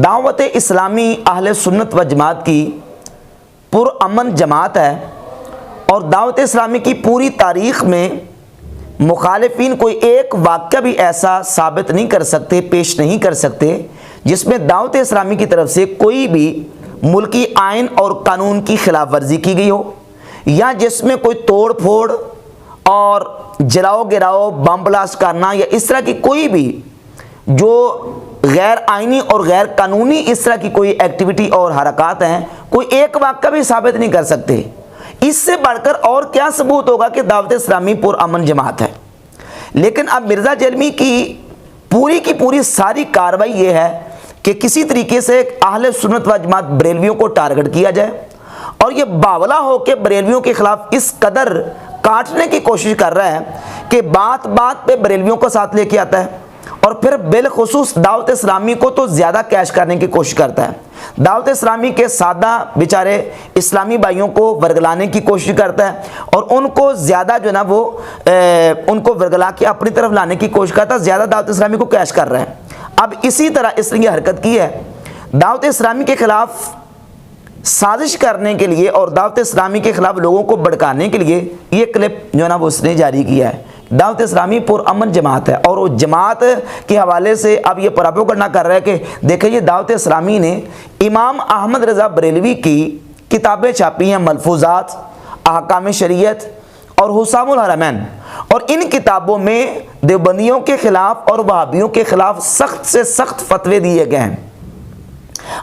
دعوت اسلامی اہل سنت و جماعت کی پرامن جماعت ہے، اور دعوت اسلامی کی پوری تاریخ میں مخالفین کوئی ایک واقعہ بھی ایسا ثابت نہیں کر سکتے، پیش نہیں کر سکتے جس میں دعوت اسلامی کی طرف سے کوئی بھی ملکی آئین اور قانون کی خلاف ورزی کی گئی ہو، یا جس میں کوئی توڑ پھوڑ اور جلاؤ گراؤ، بم بلاسٹ کرنا یا اس طرح کی کوئی بھی جو غیر آئینی اور غیر قانونی اس طرح کی کوئی ایکٹیویٹی اور حرکات ہیں، کوئی ایک واقعہ بھی ثابت نہیں کر سکتے۔ اس سے بڑھ کر اور کیا ثبوت ہوگا کہ دعوت اسلامی پرامن جماعت ہے؟ لیکن اب مرزا جیلمی کی پوری ساری کارروائی یہ ہے کہ کسی طریقے سے اہل سنت و جماعت بریلویوں کو ٹارگٹ کیا جائے، اور یہ باولا ہو کے بریلویوں کے خلاف اس قدر کاٹنے کی کوشش کر رہا ہے کہ بات بات پہ بریلویوں کو ساتھ لے کے آتا ہے، اور پھر بالخصوص دعوت اسلامی کو تو زیادہ کیش کرنے کی کوشش کرتا ہے۔ دعوت اسلامی کے سادہ بیچارے اسلامی بھائیوں کو ورگلانے کی کوشش کرتا ہے، اور ان کو زیادہ جو ہے نا وہ ان کو ورگلا کے اپنی طرف لانے کی کوشش کرتا ہے، زیادہ دعوت اسلامی کو کیش کر رہا ہے۔ اب اسی طرح اس نے یہ حرکت کی ہے، دعوت اسلامی کے خلاف سازش کرنے کے لیے اور دعوت اسلامی کے خلاف لوگوں کو بھڑکانے کے لیے یہ کلپ جو ہے نا وہ اس نے جاری کیا ہے۔ دعوت اسلامی پرامن جماعت ہے، اور وہ جماعت کے حوالے سے اب یہ پروپیگنڈا کر رہا ہے کہ دیکھیں یہ دعوت اسلامی نے امام احمد رضا بریلوی کی کتابیں چھاپی ہیں، ملفوظات، احکام شریعت اور حسام الحرمین، اور ان کتابوں میں دیوبندیوں کے خلاف اور وہابیوں کے خلاف سخت سے سخت فتوے دیے گئے ہیں۔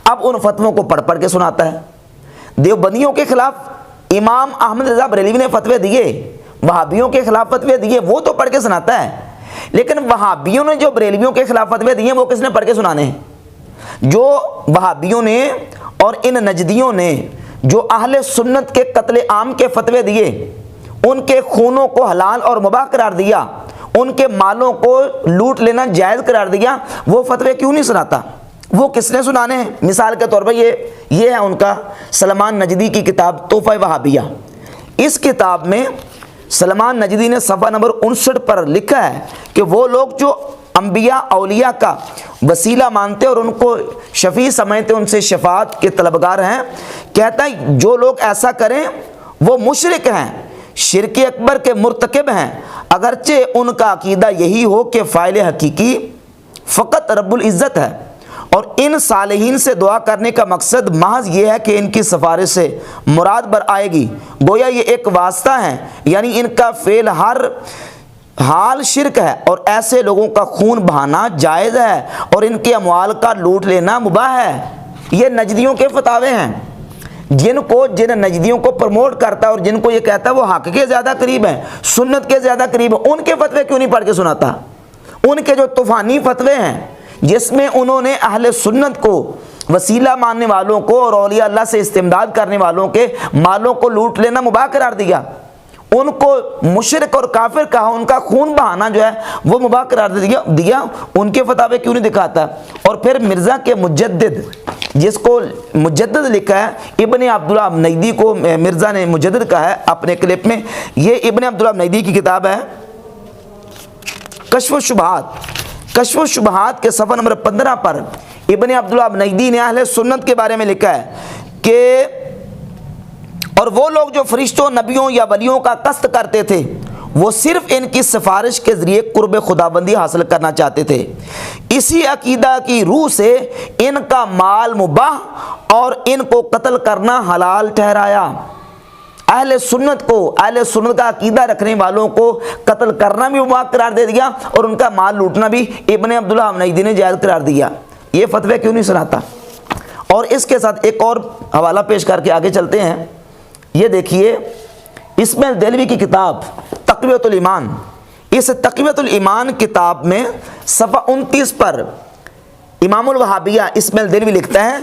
اب ان فتووں کو پڑھ کے سناتا ہے۔ دیوبندیوں کے خلاف امام احمد رضا بریلوی نے فتوے دیے، وہابیوں کے خلاف فتوے دیے، وہ تو پڑھ کے سناتا ہے، لیکن وہابیوں نے جو بریلویوں کے خلاف فتوے دیے وہ کس نے پڑھ کے سنانے ہیں؟ جو وہابیوں نے اور ان نجدیوں نے جو اہل سنت کے قتل عام کے فتوے دیے، ان کے خونوں کو حلال اور مباح قرار دیا، ان کے مالوں کو لوٹ لینا جائز قرار دیا، وہ فتوے کیوں نہیں سناتا؟ وہ کس نے سنانے ہیں؟ مثال کے طور پر یہ ہے ان کا سلمان نجدی کی کتاب تحفہ وہابیہ۔ اس کتاب میں سلمان نجدی نے صفحہ نمبر 59 پر لکھا ہے کہ وہ لوگ جو انبیاء اولیاء کا وسیلہ مانتے اور ان کو شفیع سمجھتے، ان سے شفاعت کے طلبگار ہیں، کہتا ہے جو لوگ ایسا کریں وہ مشرک ہیں، شرک اکبر کے مرتکب ہیں، اگرچہ ان کا عقیدہ یہی ہو کہ فاعل حقیقی فقط رب العزت ہے، اور ان صالحین سے دعا کرنے کا مقصد محض یہ ہے کہ ان کی سفارش سے مراد بر آئے گی، گویا یہ ایک واسطہ ہے، یعنی ان کا فعل ہر حال شرک ہے، اور ایسے لوگوں کا خون بہانا جائز ہے اور ان کے اموال کا لوٹ لینا مباح ہے۔ یہ نجدیوں کے فتاوے ہیں، جن نجدیوں کو پروموٹ کرتا ہے اور جن کو یہ کہتا ہے وہ حق کے زیادہ قریب ہیں، سنت کے زیادہ قریب ہیں، ان کے فتوے کیوں نہیں پڑھ کے سناتا؟ ان کے جو طوفانی فتوے ہیں جس میں انہوں نے اہل سنت کو، وسیلہ ماننے والوں کو اور اولیاء اللہ سے استمداد کرنے والوں کے مالوں کو لوٹ لینا مباح قرار دیا، ان کو مشرک اور کافر کہا، ان کا خون بہانا جو ہے وہ مباح قرار دیا، ان کے فتاوے کیوں نہیں دکھاتا؟ اور پھر مرزا کے مجدد، جس کو مجدد لکھا ہے ابن عبداللہ نجدی کو مرزا نے مجدد کہا ہے اپنے کلپ میں، یہ ابن عبداللہ نجدی کی کتاب ہے کشف الشبہات۔ کشف الشبہات کے صفحہ نمبر 15 پر ابن عبداللہ نجدی نے اہل سنت کے بارے میں لکھا ہے کہ اور وہ لوگ جو فرشتوں، نبیوں یا ولیوں کا قصد کرتے تھے وہ صرف ان کی سفارش کے ذریعے قرب خداوندی حاصل کرنا چاہتے تھے، اسی عقیدہ کی روح سے ان کا مال مباح اور ان کو قتل کرنا حلال ٹھہرایا۔ اہل سنت کا عقیدہ رکھنے والوں کو قتل کرنا بھی مباح قرار دے دیا، اور ان کا مال لوٹنا بھی ابن عبداللہ نجدی نے جائز قرار دیا۔ یہ فتوے کیوں نہیں سناتا؟ اور اس کے ساتھ ایک اور حوالہ پیش کر کے آگے چلتے ہیں۔ یہ دیکھیے اسماعیل دہلوی کی کتاب تقویۃ الایمان، اس تقویۃ الایمان کتاب میں صفحہ 29 پر امام الوہابیہ اسماعیل دہلوی لکھتا ہے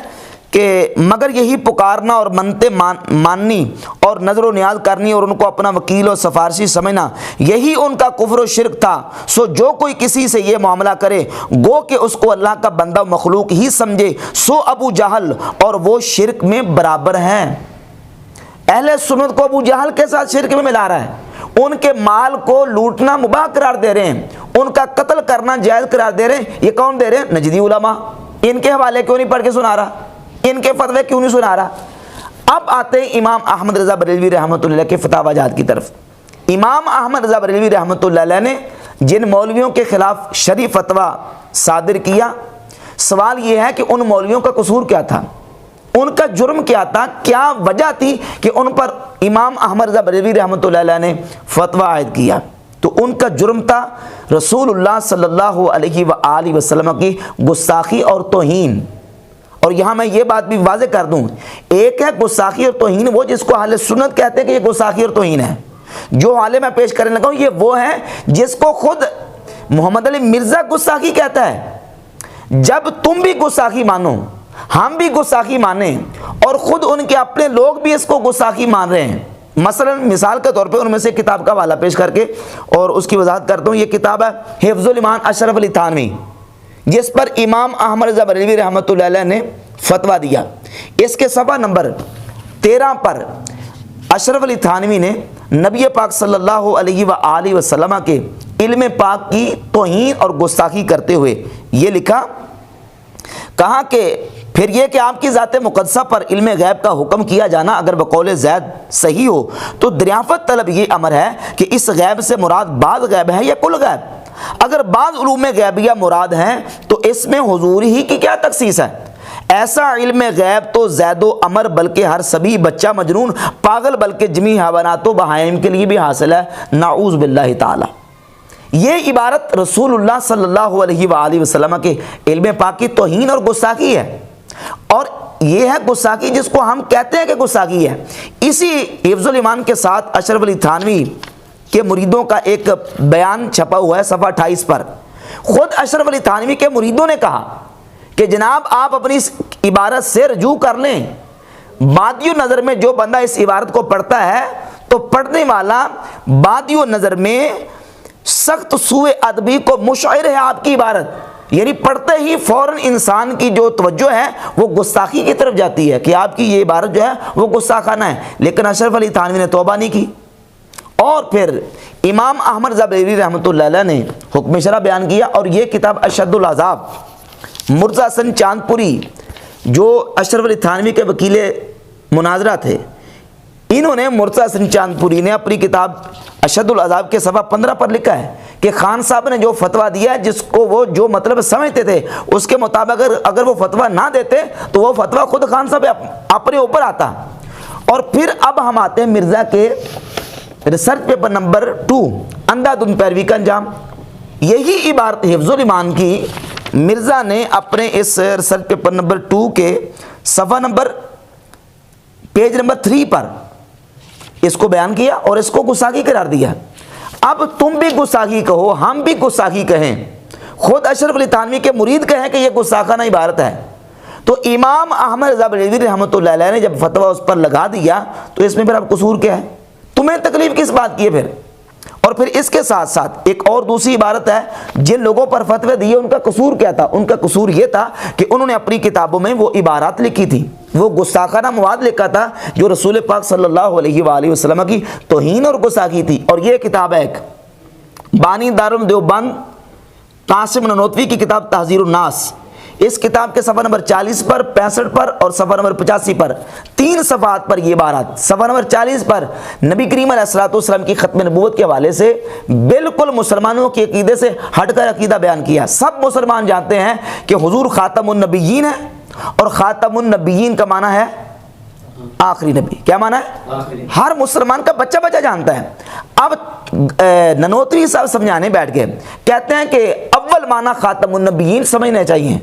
کہ مگر یہی پکارنا اور منتیں ماننی اور نظر و نیاز کرنی اور ان کو اپنا وکیل اور سفارشی سمجھنا، یہی ان کا کفر و شرک تھا۔ سو جو کوئی کسی سے یہ معاملہ کرے گو کہ اس کو اللہ کا بندہ مخلوق ہی سمجھے، سو ابو جہل اور وہ شرک میں برابر ہے۔ اہل سنت کو ابو جہل کے ساتھ شرک میں ملا رہا ہے، ان کے مال کو لوٹنا مباح قرار دے رہے ہیں، ان کا قتل کرنا جائز قرار دے رہے ہیں۔ یہ کون دے رہے ہیں؟ نجدی علماء، ان کے حوالے کیوں نہیں پڑھ کے سنا رہا, ان کے فتوے کیوں نہیں سنا رہا. اب آتے ہیں امام احمد رضا بریلوی رحمۃ اللہ علیہ کے فتاوی جات کی طرف. امام احمد رضا بریلوی رحمۃ اللہ علیہ نے جن مولویوں کے خلاف شرعی فتویٰ صادر کیا, سوال یہ ہے کہ ان مولویوں کا قصور کیا تھا, ان کا جرم کیا تھا, کیا وجہ تھی کہ ان پر امام احمد رضا بریلوی رحمۃ اللہ علیہ نے فتویٰ عائد کیا. تو ان کا جرم تھا رسول اللہ صلی اللہ علیہ وآلہ وسلم کی گستاخی اور توہین. اور یہاں میں یہ بات بھی واضح کر دوں, ایک ہے گستاخی اور توہین وہ جس کو اہل سنت کہتے ہیں کہ یہ گستاخی اور توہین ہے. جو حالے میں پیش کرنے لگا ہوں یہ وہ ہے جس کو خود محمد علی مرزا گستاخی کہتا ہے. جب تم بھی گستاخی مانو, ہم بھی گستاخی مانیں, اور خود ان کے اپنے لوگ بھی اس کو گستاخی مان رہے ہیں. مثلا مثال کے طور پہ ان میں سے کتاب کا حوالہ پیش کر کے اور اس کی وضاحت کرتا ہوں. یہ کتاب ہے حفظ الایمان اشرف علی تھانوی, جس پر امام احمد رضا بریلوی رحمۃ اللہ علیہ نے فتویٰ دیا. اس کے صفحہ نمبر 13 پر اشرف علی تھانوی نے نبی پاک صلی اللہ علیہ وآلہ وسلم کے علم پاک کی توہین اور گستاخی کرتے ہوئے یہ لکھا, کہا کہ پھر یہ کہ آپ کی ذات مقدسہ پر علم غیب کا حکم کیا جانا اگر بقول زید صحیح ہو تو دریافت طلب یہ امر ہے کہ اس غیب سے مراد بعض غیب ہے یا کل غیب. اگر بعض علوم غیبیہ مراد ہیں تو اس میں حضور ہی کی کیا تخصیص ہے. ایسا علم غیب تو زید و عمر بلکہ ہر سبھی بچہ مجنون پاگل بلکہ جمی حیوانات و بہائم کے لیے بھی حاصل ہے, نعوذ باللہ تعالی. یہ عبارت رسول اللہ صلی اللہ علیہ وآلہ وسلم کے علم پاک کی توہین اور گستاخی ہے, اور یہ ہے گستاخی جس کو ہم کہتے ہیں کہ گستاخی ہے. اسی حفظ الایمان کے ساتھ اشرف علی تھانوی کے مریدوں کا ایک بیان چھپا ہوا ہے صفحہ 28 پر. خود اشرف علی تھانوی کے مریدوں نے کہا کہ جناب آپ اپنی اس عبارت سے رجوع کر لیں. بادی نظر میں جو بندہ اس عبارت کو پڑھتا ہے تو پڑھنے والا بادی نظر میں سخت سوء ادبی کو مشعر ہے آپ کی عبارت, یعنی پڑھتے ہی فوراً انسان کی جو توجہ ہے وہ گستاخی کی طرف جاتی ہے کہ آپ کی یہ عبارت جو ہے وہ گستاخانہ ہے. لیکن اشرف علی تھانوی نے توبہ نہیں کی. اور پھر امام احمد رضا بریلوی رحمۃ اللہ علیہ نے حکم شرع بیان کیا, اور یہ کتاب اشد العذاب مرزا حسن چاندپوری جو اشرف علی تھانوی کے وکیل مناظرہ تھے, انہوں نے مرزا حسن چاندپوری نے اپنی کتاب اشد العذاب کے صفحہ 15 پر لکھا ہے کہ خان صاحب نے جو فتویٰ دیا ہے جس کو وہ جو مطلب سمجھتے تھے اس کے مطابق اگر وہ فتویٰ نہ دیتے تو وہ فتویٰ خود خان صاحب اپنے اوپر آتا. اور پھر اب ہم آتے ہیں مرزا کے ریسرچ پیپر نمبر 2 اندھا دھند پیروی کا انجام. یہی عبارت حفظ الایمان کی مرزا نے اپنے اس ریسرچ پیپر نمبر 2 کے صفحہ نمبر پیج نمبر 3 پر اس کو بیان کیا اور اس کو گستاخی قرار دیا. اب تم بھی گستاخی کہو, ہم بھی گستاخی کہیں, خود اشرف علی تھانوی کے مرید کہیں کہ یہ گستاخانہ عبارت ہے. تو امام احمد رضا بریلوی رحمۃ اللہ علیہ نے جب فتویٰ اس پر لگا دیا تو اس میں پھر اب قصور کیا ہے, تمہیں تکلیف کس بات کی ہے پھر. اور پھر اس کے ساتھ ساتھ ایک اور دوسری عبارت ہے, جن لوگوں پر فتوے دیے ان کا قصور کیا تھا. ان کا قصور یہ تھا کہ انہوں نے اپنی کتابوں میں وہ عبارات لکھی تھی, وہ گستاخانہ مواد لکھا تھا جو رسول پاک صلی اللہ علیہ وآلہ وسلم کی توہین اور گستاخی تھی. اور یہ کتاب ہے ایک بانی دارالعلوم دیوبند قاسم نانوتوی کی کتاب تحذیر الناس. اس کتاب کے صفحہ نمبر 40 پر 65 پر اور صفحہ نمبر 85 پر 3 صفحات پر یہ عبارات. صفحہ نمبر 40 پر نبی کریم علیہ الصلوۃ والسلام کی ختم نبوت کے حوالے سے بالکل مسلمانوں کے عقیدے سے ہٹ کر عقیدہ بیان کیا. سب مسلمان جانتے ہیں کہ حضور خاتم النبیین ہے, اور خاتم النبیین کا معنی ہے آخری نبی. کیا معنی ہے؟ ہر مسلمان کا بچہ بچہ جانتا ہے. اب ننوتوی صاحب سمجھانے بیٹھ گئے, کہتے ہیں کہ اول معنی خاتم النبیین سمجھنے چاہیے,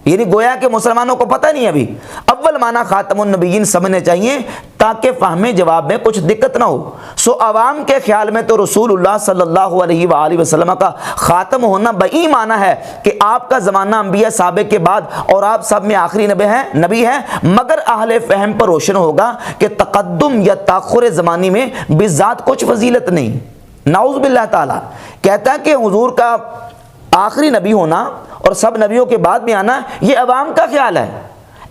یعنی گویا کہ مسلمانوں کو پتہ نہیں ابھی. اول معنی خاتم النبیین سمجھنے چاہیے تاکہ فہم جواب میں کچھ دقت نہ ہو. سو عوام کے خیال میں تو رسول اللہ صلی اللہ علیہ وآلہ وسلم کا خاتم ہونا بئی معنی ہے کہ آپ کا زمانہ انبیاء سابق کے بعد اور آپ سب میں آخری نبی ہیں. مگر اہل فہم پر روشن ہوگا کہ تقدم یا تاخر زمانی میں بذات کچھ فضیلت نہیں. نعوذ باللہ تعالی. کہتا ہے کہ حضور کا آخری نبی ہونا اور سب نبیوں کے بعد میں آنا یہ عوام کا خیال ہے.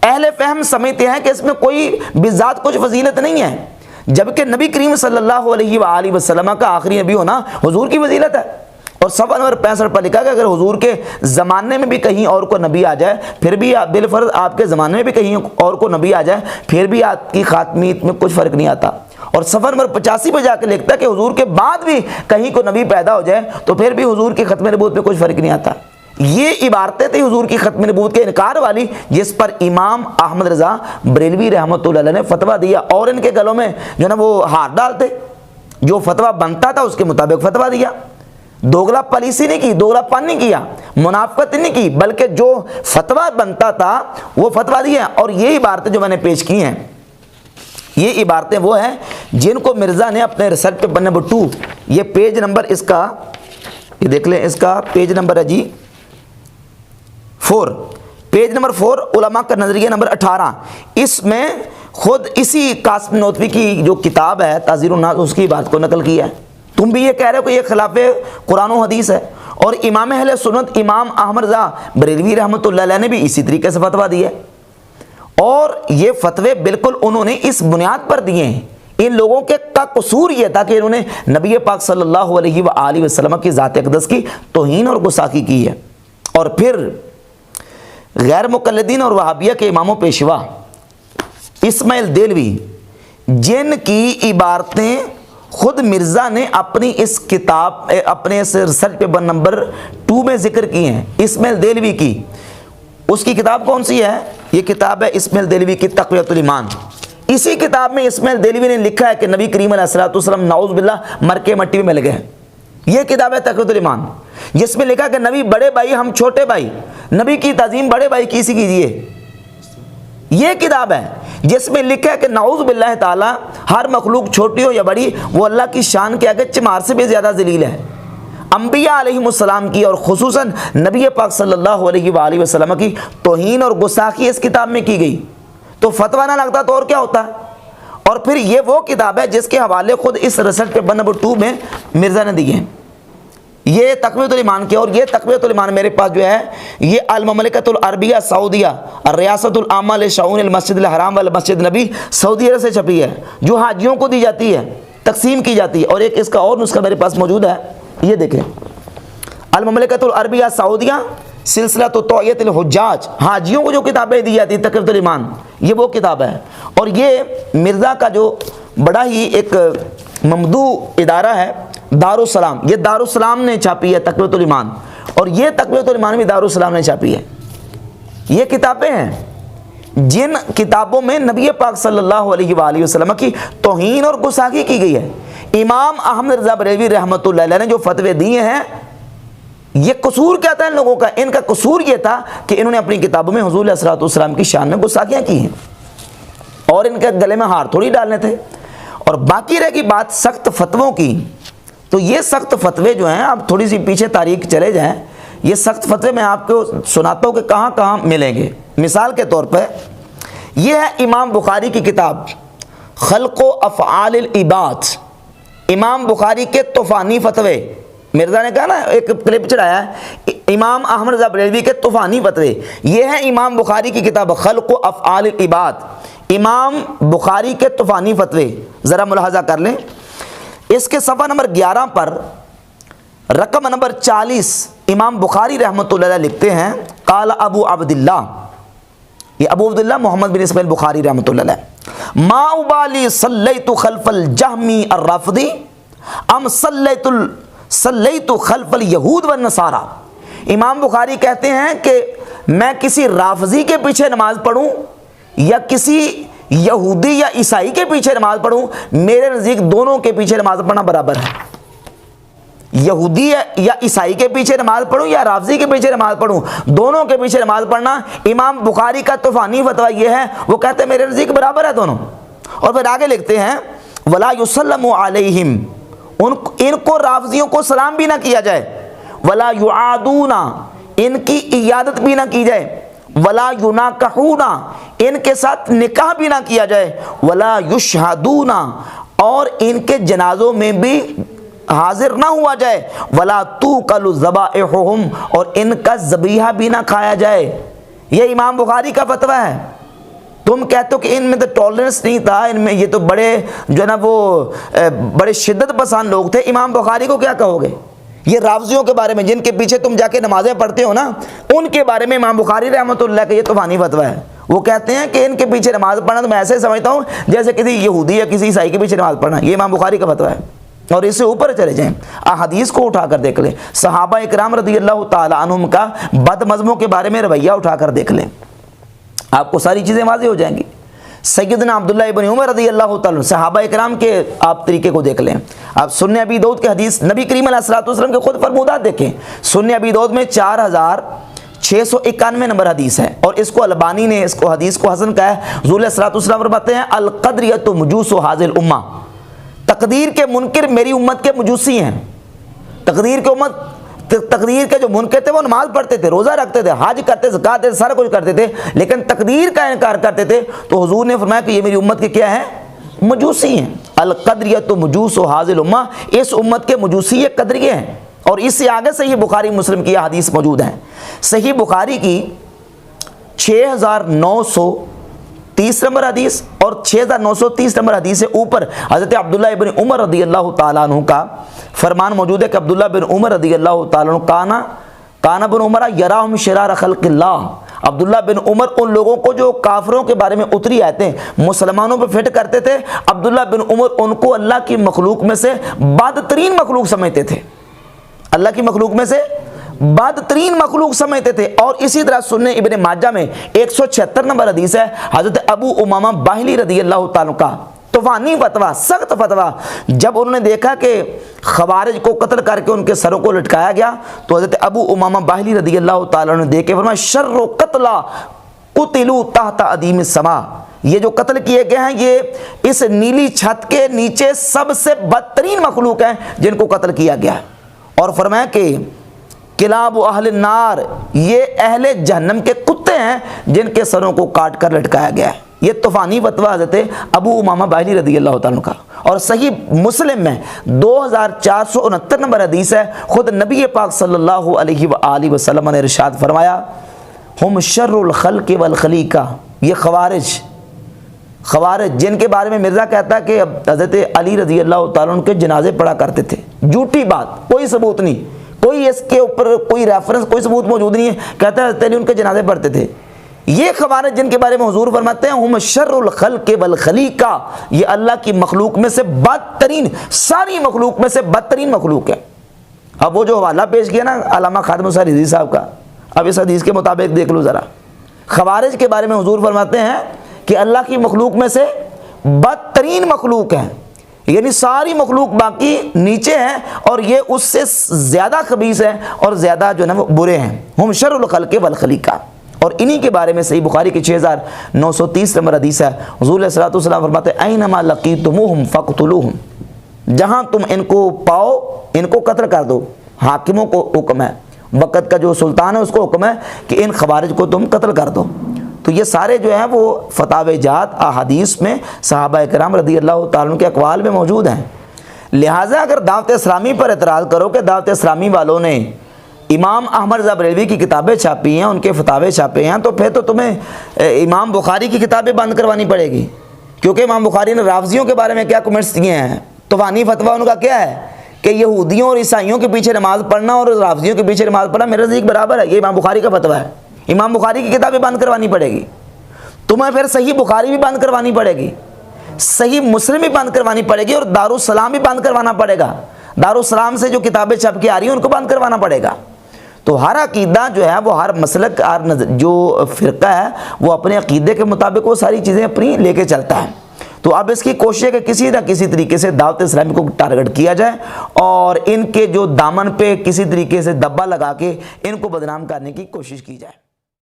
اہل فہم سمجھتے ہیں کہ اس میں کوئی بذات کچھ فضیلت نہیں ہے, جبکہ نبی کریم صلی اللہ علیہ وآلہ وسلم کا آخری نبی ہونا حضور کی فضیلت ہے. اور صفحہ نمبر 65 پر لکھا کہ اگر حضور کے زمانے میں بھی کہیں اور کو نبی آ جائے پھر بھی بالفرض آپ کے زمانے میں بھی کہیں اور کو نبی آ جائے پھر بھی آپ کی خاتمیت میں کچھ فرق نہیں آتا۔ اور صفحہ نمبر 85 پہ جا کے لکھتا ہے کہ حضور کے بعد بھی کہیں کو نبی پیدا ہو جائے تو پھر بھی حضور کی ختم نبوت میں کچھ فرق نہیں آتا۔ یہ عبارتیں تھیں حضور کی ختم نبوت کے انکار والی، جس پر امام احمد رضا بریلوی رحمۃ اللہ علیہ نے فتویٰ دیا، اور ان کے گلوں میں جو نا وہ ہار ڈالتے، جو فتویٰ بنتا تھا اس کے مطابق فتویٰ دیا، دوگلا پالیسی نہیں کی، دوگلا پن نہیں کیا، منافقت نہیں کی، بلکہ جو فتویٰ بنتا تھا وہ فتویٰ دیا۔ اور یہ عبارتیں جو میں نے پیش کی ہیں، یہ عبارتیں وہ ہیں جن کو مرزا نے اپنے ریسرچ پیپر نمبر 2، یہ پیج نمبر اس کا، یہ دیکھ لیں، اس کا پیج نمبر ہے جی 4، پیج نمبر 4، علماء کا نظریہ نمبر 18، اس میں خود اسی قاسم نوتوی کی جو کتاب ہے تعزیر الناس اس کی بات کو نقل کیا ہے۔ تم بھی یہ کہہ رہے ہو کہ یہ خلاف قرآن و حدیث ہے، اور امام اہل سنت امام احمد رضا بریلوی رحمۃ اللہ علیہ نے بھی اسی طریقے سے فتویٰ دی ہے، اور یہ فتوے بالکل انہوں نے اس بنیاد پر دیے ہیں۔ ان لوگوں کے کا قصور یہ تھا کہ انہوں نے نبی پاک صلی اللہ علیہ وآلہ وسلم کی ذات اقدس کی توہین اور گستاخی کی ہے۔ اور پھر غیر مقلدین اور وہابیہ کے امام و پیشوا اسماعیل دہلوی، جن کی عبارتیں خود مرزا نے اپنی اس کتاب اپنے اس ریسرچ پیپر نمبر 2 میں ذکر کی ہیں، اسماعیل دہلوی کی، اس کی کتاب کون سی ہے؟ یہ کتاب ہے اسماعیل دہلوی کی تقویۃ الایمان۔ اسی کتاب میں اسماعیل دہلوی نے لکھا ہے کہ نبی کریم علیہ الصلوۃ والسلام نعوذ باللہ مر کے مٹی میں مل گئے۔ یہ کتاب ہے تقویۃ الایمان، جس میں لکھا کہ نبی بڑے بھائی ہم چھوٹے بھائی، نبی کی تعظیم بڑے بھائی کی سی کیجیے۔ یہ کتاب ہے جس میں لکھا ہے کہ نعوذ باللہ تعالی ہر مخلوق چھوٹی ہو یا بڑی وہ اللہ کی شان کے آگے چمار سے بھی زیادہ ذلیل ہے۔ انبیاء علیہ السلام کی اور خصوصاً نبی پاک صلی اللہ علیہ وآلہ وسلم کی توہین اور گستاخی اس کتاب میں کی گئی، تو فتویٰ نہ لگتا تو اور کیا ہوتا ہے؟ اور پھر یہ وہ کتاب ہے جس کے حوالے خود اس ریسرچ پیپر نمبر 2 میں مرزا نے دیے ہیں۔ یہ تقویۃ الایمان کے، اور یہ تقویۃ الایمان میرے پاس جو ہے یہ المملکۃ العربیہ سعودیہ الریاست العامہ لشؤون المسجد الحرام والمسجد نبی سعودی عرب سے چھپی ہے، جو حاجیوں کو دی جاتی ہے، تقسیم کی جاتی ہے۔ اور ایک اس کا اور نسخہ میرے پاس موجود ہے، یہ دیکھیں، المملکۃ العربیہ سعودیہ سلسلہ تو توعیت الحجاج، حاجیوں کو جو کتابیں دی جاتی ہیں تقویۃ الایمان، یہ وہ کتاب ہے۔ اور یہ مرزا کا جو بڑا ہی ایک ممدوح ادارہ ہے دارالسلام، یہ دارالسلام نے چھاپی ہے تقویۃ الایمان، اور یہ تقویۃ الایمان بھی دارالسلام نے چھاپی ہے۔ یہ کتابیں ہیں جن کتابوں میں نبی پاک صلی اللہ علیہ وآلہ وسلم کی توہین اور گستاخی کی گئی ہے۔ امام احمد رضا بریلوی رحمۃ اللہ علیہ نے جو فتوے دیے ہیں، یہ قصور کیا تھا ان لوگوں کا؟ ان کا قصور یہ تھا کہ انہوں نے اپنی کتابوں میں حضور علیہ الصلوۃ والسلام کی شان میں گستاخیاں کی ہیں، اور ان کے گلے میں ہار تھوڑی ڈالنے تھے۔ اور باقی رہ گئی بات سخت فتووں کی، تو یہ سخت فتوے جو ہیں، آپ تھوڑی سی پیچھے تاریخ چلے جائیں، یہ سخت فتوے میں آپ کو سناتا ہوں کہ کہاں کہاں ملیں گے۔ مثال کے طور پہ یہ ہے امام بخاری کی کتاب خلق و افعال العباد، امام بخاری کے طوفانی فتوے۔ مرزا نے کہا نا، ایک کلپ چڑھایا ہے امام احمد رضا بریلوی کے طوفانی فتوے، یہ ہے امام بخاری کی کتاب خلق و افعال العباد، امام بخاری کے طوفانی فتوے، ذرا ملاحظہ کر لیں۔ اس کے صفحہ نمبر 11 پر رقم نمبر 40 امام بخاری رحمۃ اللہ علیہ لکھتے ہیں، قال ابو عبداللہ، یہ ابو عبداللہ محمد بن اسماعیل بخاری رحمۃ اللہ علیہ، ما ابالی صلیت خلف الجہمی الرافضی ام صلیت خلف الیہود والنصارى۔ امام بخاری کہتے ہیں کہ میں کسی رافضی کے پیچھے نماز پڑھوں یا کسی یہودی یا عیسائی کے پیچھے نماز پڑھوں، میرے نزدیک دونوں کے پیچھے نماز پڑھنا برابر ہے۔ یہودی یا عیسائی کے پیچھے نماز پڑھوں یا رافضی کے پیچھے نماز پڑھوں، دونوں کے پیچھے نماز پڑھنا امام بخاری کا طوفانی فتویٰ یہ ہے، وہ کہتے ہیں میرے نزدیک برابر ہے دونوں۔ اور پھر آگے لکھتے ہیں ولا یسلم علیہم، ان کو رافضیوں کو سلام بھی نہ کیا جائے، ولا یعادون، ان کی عیادت بھی نہ کی جائے، ولا یناکحون، ان کے ساتھ نکاح بھی نہ کیا جائے، ولا یشہدون، اور ان کے جنازوں میں بھی حاضر نہ ہوا جائے، ولا توکل ذبائحہم، اور ان کا ذبیحہ بھی نہ کھایا جائے۔ یہ امام بخاری کا فتویٰ ہے۔ تم کہتے ہو کہ ان میں تو ٹالرنس نہیں تھا، ان میں یہ تو بڑے جو ہے نا وہ بڑے شدت پسند لوگ تھے، امام بخاری کو کیا کہو گے؟ یہ رافضیوں کے بارے میں جن کے پیچھے تم جا کے نمازیں پڑھتے ہو نا، ان کے بارے میں امام بخاری رحمۃ اللہ کا یہ طوفانی فتویٰ ہے۔ وہ کہتے ہیں کہ ان کے پیچھے نماز پڑھنا تو میں ایسے سمجھتا ہوں جیسے کسی یہودی یا کسی عیسائی کے پیچھے نماز پڑھنا، یہ امام بخاری کا فتویٰ ہے۔ اور اس سے اوپر چلے جائیں، احادیث کو اٹھا کر دیکھ لیں، صحابہ اکرام رضی اللہ تعالی عنہم کا بد مذہبوں کے بارے میں رویہ اٹھا کر دیکھ لیں، آپ کو ساری چیزیں واضح ہو جائیں گی۔ سیدنا عبداللہ ابن عمر رضی اللہ تعالیٰ صحابہ اکرام کے آپ طریقے کو دیکھ لیں، آپ سنن ابی داؤد کے حدیث نبی کریم علیہ الصلوۃ والسلام کے خود فرمودات دیکھیں، سنن ابی داؤد میں 4691 نمبر حدیث ہے، اور اس کو البانی نے اس کو حدیث کو حسن کہا ہے۔ حضور علیہ الصلوۃ والسلام فرماتے ہیں القدریۃ مجوس ھذہ الامہ، تقدیر کے منکر میری امت کے مجوسی ہیں۔ تقدیر کے جو منکر تھے وہ نماز پڑھتے تھے، روزہ رکھتے تھے، حج کرتے، زکات دیتے، سارا کچھ کرتے تھے، لیکن تقدیر کا انکار کرتے تھے، تو حضور نے فرمایا کہ یہ میری امت کے کیا ہیں؟ مجوسی ہیں۔ القدریۃ مجوس ھذہ الامہ، اس امت کے مجوسی یہ قدریے ہیں۔ اور اس سے آگے صحیح بخاری مسلم کی حدیث موجود ہیں، صحیح بخاری کی 6930 نمبر حدیث اور 6930 نمبر حدیث سے اوپر حضرت عبداللہ ابن عمر رضی اللہ تعالیٰ عنہ کا فرمان موجود ہے کہ عبداللہ بن عمر رضی اللہ تعالیٰ عنہ کانا بن عمر یراہم شرار خلق اللہ، عبداللہ بن عمر ان لوگوں کو جو کافروں کے بارے میں اتری آیتیں مسلمانوں پہ فٹ کرتے تھے، عبداللہ بن عمر ان کو اللہ کی مخلوق میں سے بدترین مخلوق سمجھتے تھے، اللہ کی مخلوق میں سے بدترین مخلوق سمجھتے تھے۔ اور اسی طرح سنن ابن ماجہ میں 176 نمبر حدیث ہے، حضرت ابو امامہ باہلی رضی اللہ تعالیٰ کا طوفانی فتویٰ، سخت فتویٰ، جب انہوں نے دیکھا کہ خوارج کو قتل کر کے ان کے سروں کو لٹکایا گیا، تو حضرت ابو امامہ باہلی رضی اللہ تعالیٰ نے دیکھ کے فرمایا شر قتلا قتلوا تحت ادیم السماء، یہ جو قتل کیے گئے ہیں یہ اس نیلی چھت کے نیچے سب سے بدترین مخلوق ہیں جن کو قتل کیا گیا ہے۔ اور فرمایا کہ کلاب اہل النار، یہ اہل جہنم کے کتے ہیں جن کے سروں کو کاٹ کر لٹکایا گیا ہے۔ یہ طوفانی فتویٰ حضرت ابو امامہ باہلی رضی اللہ تعالیٰ کا۔ اور صحیح مسلم میں 2469 نمبر حدیث ہے، خود نبی پاک صلی اللہ علیہ وآلہ وسلم نے ارشاد فرمایا ہم شر الخلق والخلیقہ، یہ خوارج جن کے بارے میں مرزا کہتا ہے کہ حضرت علی رضی اللہ تعالیٰ عنہ کے جنازے پڑھا کرتے تھے، جھوٹی بات، کوئی ثبوت نہیں، کوئی اس کے اوپر کوئی ریفرنس، کوئی ثبوت موجود نہیں ہے، کہتا ہے حضرت علی ان کے جنازے پڑھتے تھے۔ یہ خوارج جن کے بارے میں حضور فرماتے ہیں ہم شر الخلق والخلیقہ، یہ اللہ کی مخلوق میں سے بدترین، ساری مخلوق میں سے بدترین مخلوق ہے۔ اب وہ جو حوالہ پیش کیا نا علامہ خادم حسین رضوی صاحب کا، اب اس حدیث کے مطابق دیکھ لو ذرا، خوارج کے بارے میں حضور فرماتے ہیں کہ اللہ کی مخلوق میں سے بدترین مخلوق ہے، یعنی ساری مخلوق باقی نیچے ہیں اور یہ اس سے زیادہ خبیث ہیں اور زیادہ جو ہے نا وہ برے ہیں۔ ہم شر الخلق والخلیقہ، اور انہی کے بارے میں صحیح بخاری کی 6930 نمبر حدیث ہے، حضور علیہ الصلوۃ والسلام فرماتے ہیں اینما لقیتموہم فاقتلوہم، جہاں تم ان کو پاؤ ان کو قتل کر دو۔ حاکموں کو حکم ہے، وقت کا جو سلطان ہے اس کو حکم ہے کہ ان خوارج کو تم قتل کر دو۔ تو یہ سارے جو ہیں وہ فتاوی جات احادیث میں صحابہ کرام رضی اللہ تعالیٰ عنہ کے اقوال میں موجود ہیں۔ لہٰذا اگر دعوت اسلامی پر اعتراض کرو کہ دعوت اسلامی والوں نے امام احمد رضا بریلوی کی کتابیں چھاپی ہیں، ان کے فتاوے چھاپے ہیں، تو پھر تو تمہیں امام بخاری کی کتابیں بند کروانی پڑے گی، کیونکہ امام بخاری نے رافضیوں کے بارے میں کیا کمنٹس دیے ہیں۔ طوفانی فتویٰ ان کا کیا ہے کہ یہودیوں اور عیسائیوں کے پیچھے نماز پڑھنا اور رافضیوں کے پیچھے نماز پڑھنا میرے نزدیک برابر ہے، یہ امام بخاری کا فتویٰ ہے۔ امام بخاری کی کتابیں بند کروانی پڑے گی، تمہیں پھر صحیح بخاری بھی بند کروانی پڑے گی، صحیح مسلم بھی بند کروانی پڑے گی، اور دارالسلام بھی بند کروانا پڑے گا، دارالسلام سے جو کتابیں چھپ کے آ رہی ہیں ان کو بند کروانا پڑے گا۔ تو ہر عقیدہ جو ہے وہ ہر مسلک جو فرقہ ہے وہ اپنے عقیدے کے مطابق وہ ساری چیزیں اپنی لے کے چلتا ہے۔ تو اب اس کی کوشش ہے کہ کسی نہ کسی طریقے سے دعوت اسلامی کو ٹارگٹ کیا جائے اور ان کے جو دامن پہ کسی طریقے سے دبا لگا کے ان کو بدنام کرنے کی کوشش کی جائے۔